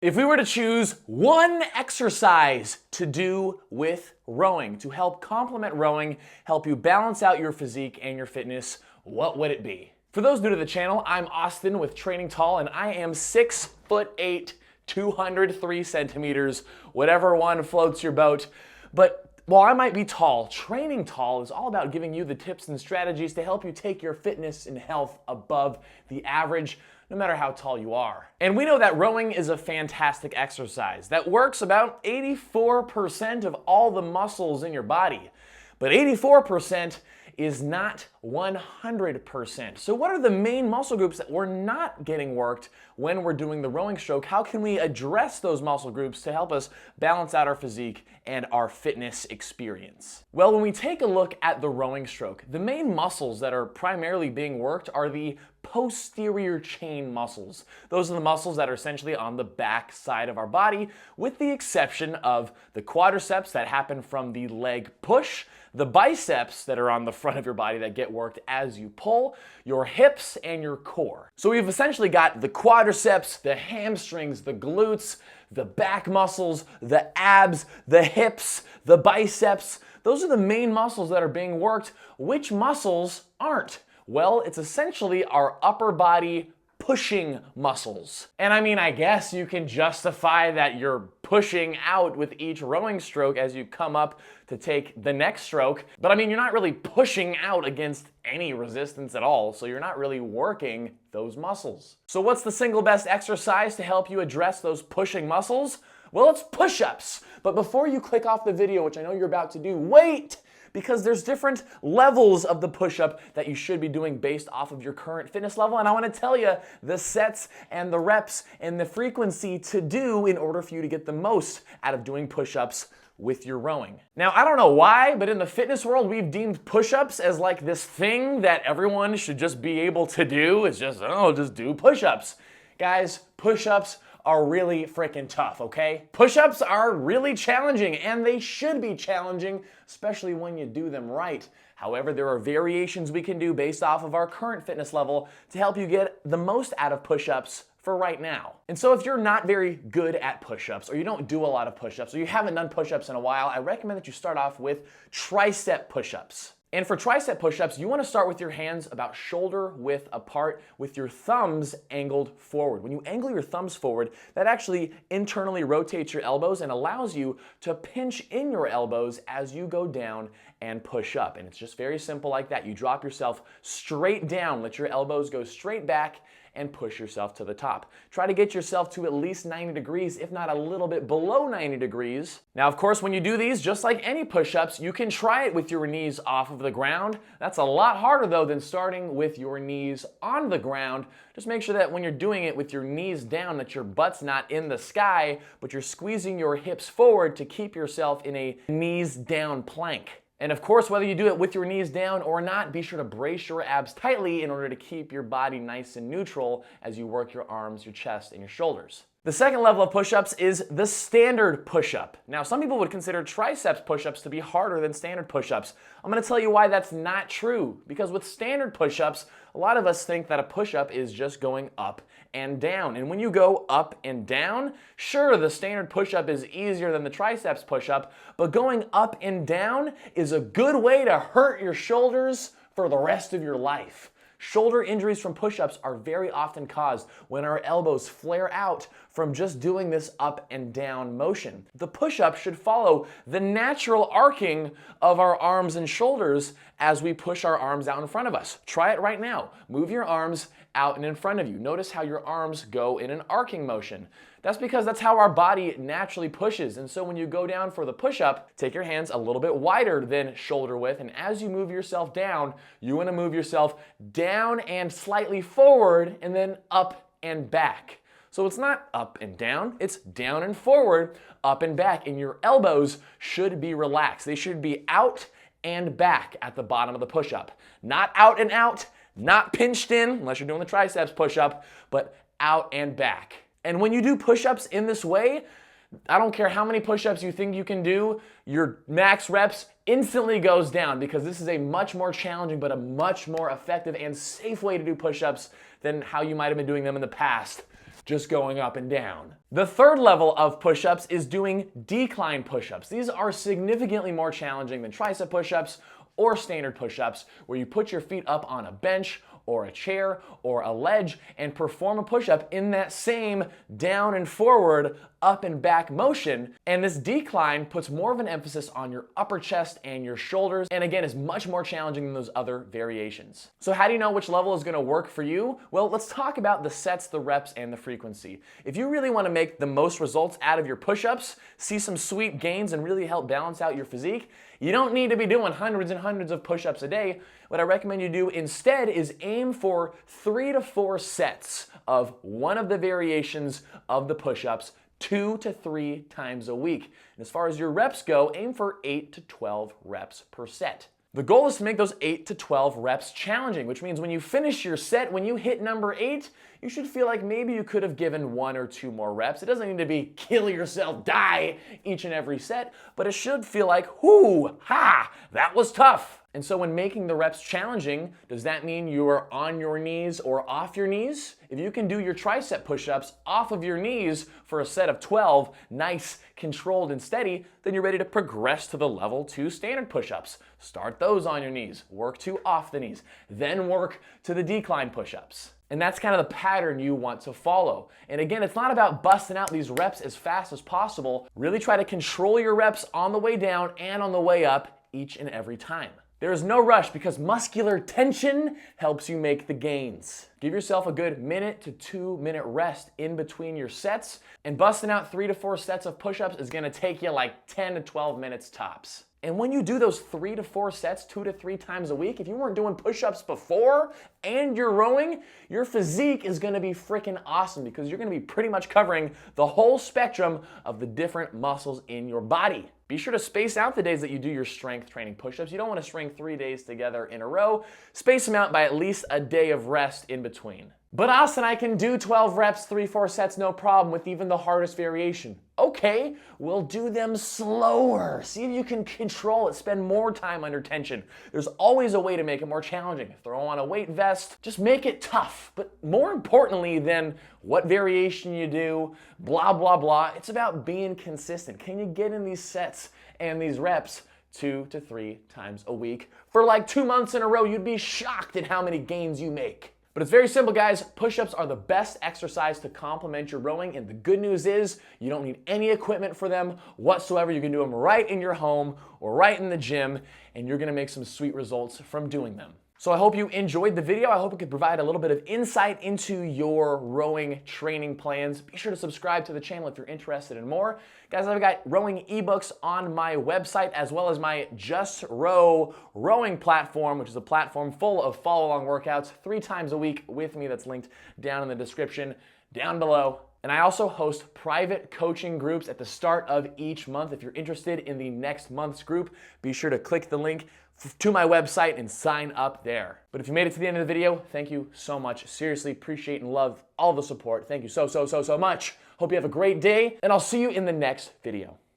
If we were to choose one exercise to do with rowing, to help complement rowing, help you balance out your physique and your fitness, what would it be? For those new to the channel, I'm Austin with Training Tall, and I am 6'8", 203 centimeters, whatever one floats your boat. But while I might be tall, Training Tall is all about giving you the tips and strategies to help you take your fitness and health above the average, no matter how tall you are. And we know that rowing is a fantastic exercise that works about 84% of all the muscles in your body. But 84% is not 100%. So what are the main muscle groups that we're not getting worked when we're doing the rowing stroke? How can we address those muscle groups to help us balance out our physique and our fitness experience? Well, when we take a look at the rowing stroke, the main muscles that are primarily being worked are the posterior chain muscles. Those are the muscles that are essentially on the back side of our body, with the exception of the quadriceps that happen from the leg push, the biceps that are on the front of your body that get worked as you pull, your hips, and your core. So we've essentially got the quadriceps, the hamstrings, the glutes, the back muscles, the abs, the hips, the biceps. Those are the main muscles that are being worked. Which muscles aren't? Well, it's essentially our upper body pushing muscles. And I mean, I guess you can justify that you're pushing out with each rowing stroke as you come up to take the next stroke. But I mean, you're not really pushing out against any resistance at all, so you're not really working those muscles. So what's the single best exercise to help you address those pushing muscles? Well, it's push-ups. But before you click off the video, which I know you're about to do, wait! Because there's different levels of the push-up that you should be doing based off of your current fitness level. And I want to tell you the sets and the reps and the frequency to do in order for you to get the most out of doing push-ups with your rowing. Now, I don't know why, but in the fitness world, we've deemed push-ups as like this thing that everyone should just be able to do. It's just, oh, just do push-ups. Guys, push-ups are really freaking tough, okay? Push-ups are really challenging, and they should be challenging, especially when you do them right. However, there are variations we can do based off of our current fitness level to help you get the most out of push-ups for right now. And so if you're not very good at push-ups, or you don't do a lot of push-ups, or you haven't done push-ups in a while, I recommend that you start off with tricep push-ups. And for tricep push-ups, you want to start with your hands about shoulder width apart with your thumbs angled forward. When you angle your thumbs forward, that actually internally rotates your elbows and allows you to pinch in your elbows as you go down and push up. And it's just very simple like that. You drop yourself straight down, let your elbows go straight back, and push yourself to the top. Try to get yourself to at least 90 degrees, if not a little bit below 90 degrees. Now, of course, when you do these, just like any push-ups, you can try it with your knees off of the ground. That's a lot harder, though, than starting with your knees on the ground. Just make sure that when you're doing it with your knees down, that your butt's not in the sky, but you're squeezing your hips forward to keep yourself in a knees down plank. And of course, whether you do it with your knees down or not, be sure to brace your abs tightly in order to keep your body nice and neutral as you work your arms, your chest, and your shoulders. The second level of push-ups is the standard push-up. Now, some people would consider triceps push-ups to be harder than standard push-ups. I'm going to tell you why that's not true. Because with standard push-ups, a lot of us think that a push-up is just going up and down. And when you go up and down, sure, the standard push-up is easier than the triceps push-up, but going up and down is a good way to hurt your shoulders for the rest of your life. Shoulder injuries from push-ups are very often caused when our elbows flare out from just doing this up and down motion. The push-up should follow the natural arcing of our arms and shoulders as we push our arms out in front of us. Try it right now. Move your arms out and in front of you. Notice how your arms go in an arcing motion. That's because that's how our body naturally pushes. And so when you go down for the push-up, take your hands a little bit wider than shoulder width. And as you move yourself down, you want to move yourself down and slightly forward and then up and back. So it's not up and down, it's down and forward, up and back. And your elbows should be relaxed. They should be out and back at the bottom of the push-up. Not out and out, not pinched in, unless you're doing the triceps push-up, but out and back. And when you do push-ups in this way, I don't care how many push-ups you think you can do, your max reps instantly goes down because this is a much more challenging but a much more effective and safe way to do push-ups than how you might have been doing them in the past. just going up and down. The third level of push-ups is doing decline push-ups. These are significantly more challenging than tricep push-ups or standard push-ups, where you put your feet up on a bench or a chair or a ledge and perform a push-up in that same down and forward, up and back motion. And this decline puts more of an emphasis on your upper chest and your shoulders, and again is much more challenging than those other variations. So how do you know which level is going to work for you? Well, let's talk about the sets, the reps, and the frequency. If you really want to make the most results out of your push-ups, see some sweet gains, and really help balance out your physique, you don't need to be doing hundreds and hundreds of push-ups a day. What I recommend you do instead is aim for 3 to 4 sets of one of the variations of the push-ups 2 to 3 times a week. And as far as your reps go, aim for 8 to 12 reps per set. The goal is to make those 8 to 12 reps challenging, which means when you finish your set, when you hit number 8, you should feel like maybe you could have given 1 or 2 more reps. It doesn't need to be kill yourself, die each and every set, but it should feel like, whoo, ha, that was tough. And so when making the reps challenging, does that mean you are on your knees or off your knees? If you can do your tricep push-ups off of your knees for a set of 12, nice, controlled, and steady, then you're ready to progress to the level 2 standard push-ups. Start those on your knees, work to off the knees, then work to the decline push-ups. And that's kind of the pattern you want to follow. And again, it's not about busting out these reps as fast as possible. Really try to control your reps on the way down and on the way up each and every time. There is no rush because muscular tension helps you make the gains. Give yourself a good 1 to 2 minute rest in between your sets, and busting out 3 to 4 sets of push-ups is gonna take you like 10 to 12 minutes tops. And when you do those 3 to 4 sets 2 to 3 times a week, if you weren't doing push-ups before and you're rowing, your physique is gonna be freaking awesome because you're gonna be pretty much covering the whole spectrum of the different muscles in your body. Be sure to space out the days that you do your strength training push-ups. You don't want to string 3 days together in a row. Space them out by at least a day of rest in between. But Austin, I can do 12 reps, 3-4 sets, no problem with even the hardest variation. Okay, we'll do them slower. See if you can control it. Spend more time under tension. There's always a way to make it more challenging. Throw on a weight vest. Just make it tough. But more importantly than what variation you do, blah, blah, blah, it's about being consistent. Can you get in these sets and these reps 2 to 3 times a week for like 2 months in a row? You'd be shocked at how many gains you make. But it's very simple, guys. Push-ups are the best exercise to complement your rowing, and the good news is you don't need any equipment for them whatsoever. You can do them right in your home or right in the gym, and you're gonna make some sweet results from doing them. So I hope you enjoyed the video. I hope it could provide a little bit of insight into your rowing training plans. Be sure to subscribe to the channel if you're interested in more. Guys, I've got rowing ebooks on my website, as well as my Just Row rowing platform, which is a platform full of follow-along workouts 3 times a week with me. That's linked down in the description down below. And I also host private coaching groups at the start of each month. If you're interested in the next month's group, be sure to click the link to my website and sign up there. But if you made it to the end of the video, thank you so much. Seriously appreciate and love all the support. Thank you so much. Hope you have a great day, and I'll see you in the next video.